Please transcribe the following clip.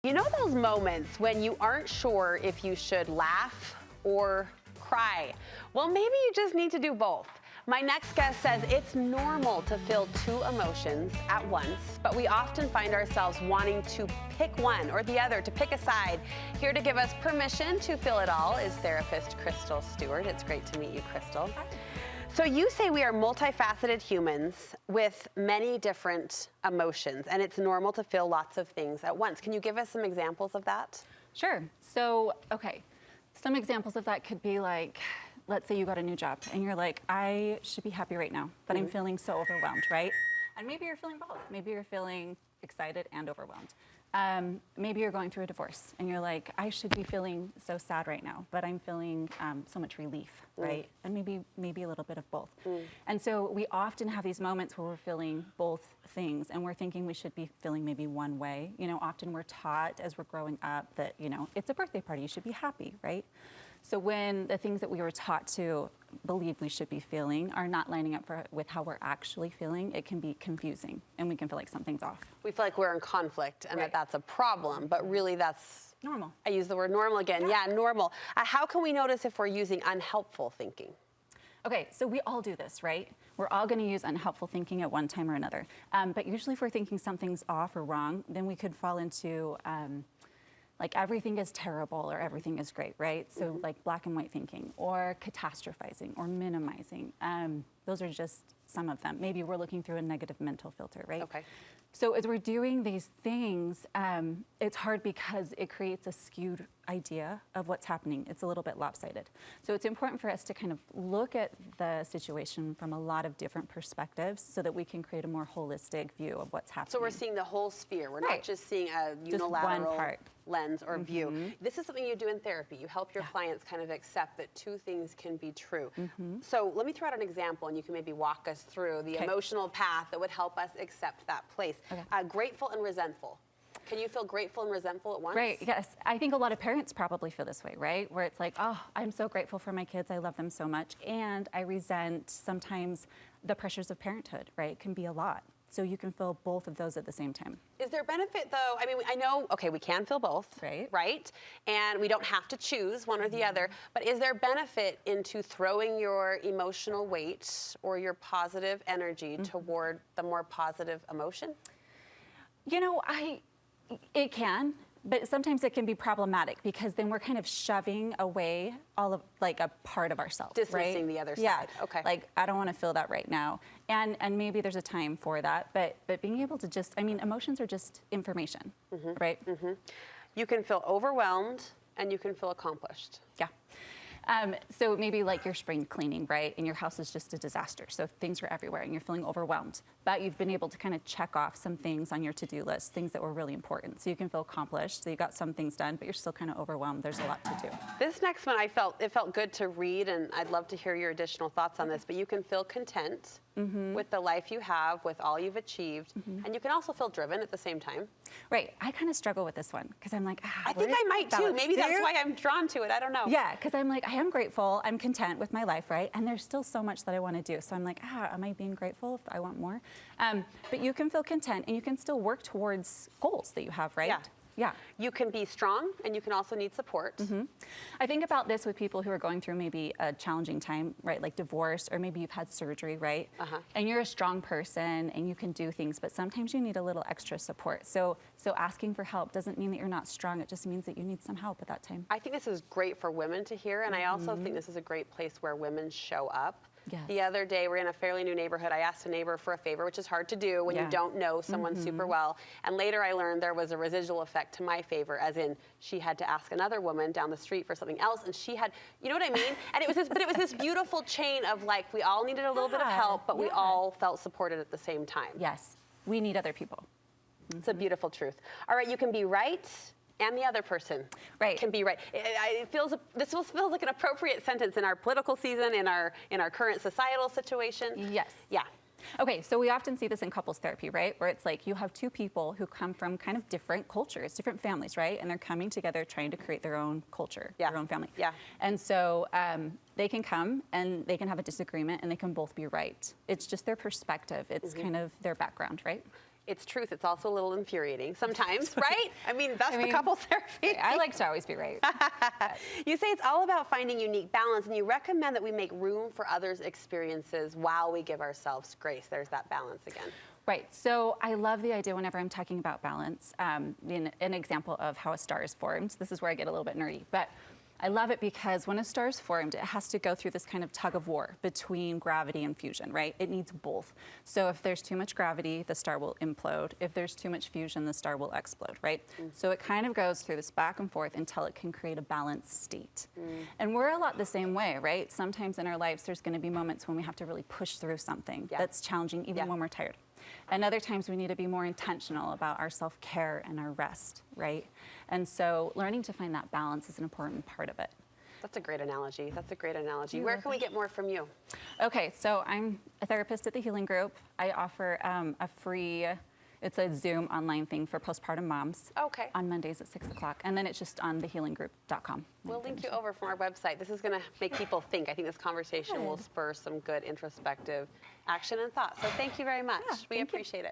You know those moments when you aren't sure if you should laugh or cry? Well, maybe you just need to do both. My next guest says it's normal to feel two emotions at once, but we often find ourselves wanting to pick one or the other, to pick a side. Here to give us permission to feel it all is therapist Crystal Stewart. It's great to meet you, Crystal. Hi. So you say we are multifaceted humans with many different emotions, and it's normal to feel lots of things at once. Can you give us some examples of that? Sure. So, some examples of that could be like, let's say you got a new job and you're like, I should be happy right now, but I'm feeling so overwhelmed, right? And maybe you're feeling both. Maybe you're feeling excited and overwhelmed. Maybe you're going through a divorce and you're like, I should be feeling so sad right now, but I'm feeling so much relief, right? And maybe a little bit of both. And so we often have these moments where we're feeling both things and we're thinking we should be feeling maybe one way. You know, often we're taught as we're growing up that, you know, it's a birthday party, you should be happy, right? So when the things that we were taught to believe we should be feeling are not lining up with how we're actually feeling, it can be confusing and we can feel like something's off. We feel like we're in conflict and that's a problem, but really that's normal. I use the word normal again. Yeah, normal. How can we notice if we're using unhelpful thinking? Okay, so we all do this, right? We're all going to use unhelpful thinking at one time or another. But usually if we're thinking something's off or wrong, then we could fall into like everything is terrible or everything is great, right? So like black and white thinking or catastrophizing or minimizing. Those are just some of them. Maybe we're looking through a negative mental filter, right? Okay. So as we're doing these things, it's hard because it creates a skewed idea of what's happening. It's a little bit lopsided. So it's important for us to kind of look at the situation from a lot of different perspectives so that we can create a more holistic view of what's happening. So we're seeing the whole sphere. We're not just seeing a unilateral lens or view. This is something you do in therapy. You help your clients kind of accept that two things can be true. So let me throw out an example and you can maybe walk us through the emotional path that would help us accept that place. Grateful and resentful. Can you feel grateful and resentful at once? Right, yes. I think a lot of parents probably feel this way, right? Where it's like, oh, I'm so grateful for my kids. I love them so much. And I resent sometimes the pressures of parenthood, right? It can be a lot. So you can feel both of those at the same time. Is there benefit though? I mean, I know, okay, we can feel both, right? And we don't have to choose one or the other, but is there benefit into throwing your emotional weight or your positive energy toward the more positive emotion? You know, it can, but sometimes it can be problematic because then we're kind of shoving away all of like a part of ourselves, dismissing the other side. Yeah. Okay. Like I don't want to feel that right now, and maybe there's a time for that, but being able to just, I mean, emotions are just information, right? You can feel overwhelmed and you can feel accomplished. Yeah. So maybe like you're spring cleaning, right? And your house is just a disaster. So things are everywhere and you're feeling overwhelmed. But you've been able to kind of check off some things on your to-do list, things that were really important. So you can feel accomplished. So you got some things done, but you're still kind of overwhelmed. There's a lot to do. This next one, it felt good to read, and I'd love to hear your additional thoughts on this, but you can feel content with the life you have, with all you've achieved, and you can also feel driven at the same time. Right. I kind of struggle with this one because I'm like, I think I might too. Maybe that's why I'm drawn to it. I don't know. Yeah, because I'm like, I am grateful. I'm content with my life, right? And there's still so much that I want to do. So I'm like, am I being grateful if I want more? But you can feel content and you can still work towards goals that you have, right? Yeah. You can be strong and you can also need support. I think about this with people who are going through maybe a challenging time, right? Like divorce, or maybe you've had surgery, right? And you're a strong person and you can do things, but sometimes you need a little extra support. So asking for help doesn't mean that you're not strong. It just means that you need some help at that time. I think this is great for women to hear, and I also think this is a great place where women show up. The other day, we're in a fairly new neighborhood. I asked a neighbor for a favor, which is hard to do when you don't know someone super well. And later I learned there was a residual effect to my favor, as in she had to ask another woman down the street for something else, and she had, you know what I mean? And it was this beautiful chain of like, we all needed a little bit of help, but we all felt supported at the same time. Yes, we need other people. It's a beautiful truth. All right, you can be right, and the other person can be right. This feels like an appropriate sentence in our political season, in our current societal situation. Yes. Yeah. Okay, so we often see this in couples therapy, right? Where it's like you have two people who come from kind of different cultures, different families, right? And they're coming together trying to create their own culture, their own family. And so they can come and they can have a disagreement and they can both be right. It's just their perspective. It's kind of their background, right? It's truth. It's also a little infuriating sometimes, right? I mean, that's the couples therapy. I like to always be right. You say it's all about finding unique balance, and you recommend that we make room for others' experiences while we give ourselves grace. There's that balance again. Right. So I love the idea whenever I'm talking about balance. In an example of how a star is formed, this is where I get a little bit nerdy, but I love it because when a star is formed, it has to go through this kind of tug of war between gravity and fusion, right? It needs both. So if there's too much gravity, the star will implode. If there's too much fusion, the star will explode, right? So it kind of goes through this back and forth until it can create a balanced state. And we're a lot the same way, right? Sometimes in our lives, there's going to be moments when we have to really push through something that's challenging, even when we're tired. And other times we need to be more intentional about our self-care and our rest, right? And so learning to find that balance is an important part of it. That's a great analogy. That's a great analogy. Where can we get more from you? Okay, so I'm a therapist at the Healing Group. I offer a free, it's a Zoom online thing for postpartum moms. Okay. On Mondays at 6 o'clock. And then it's just on thehealinggroup.com. We'll link you over from our website. This is going to make people think. I think this conversation will spur some good introspective action and thought. So thank you very much. We appreciate it.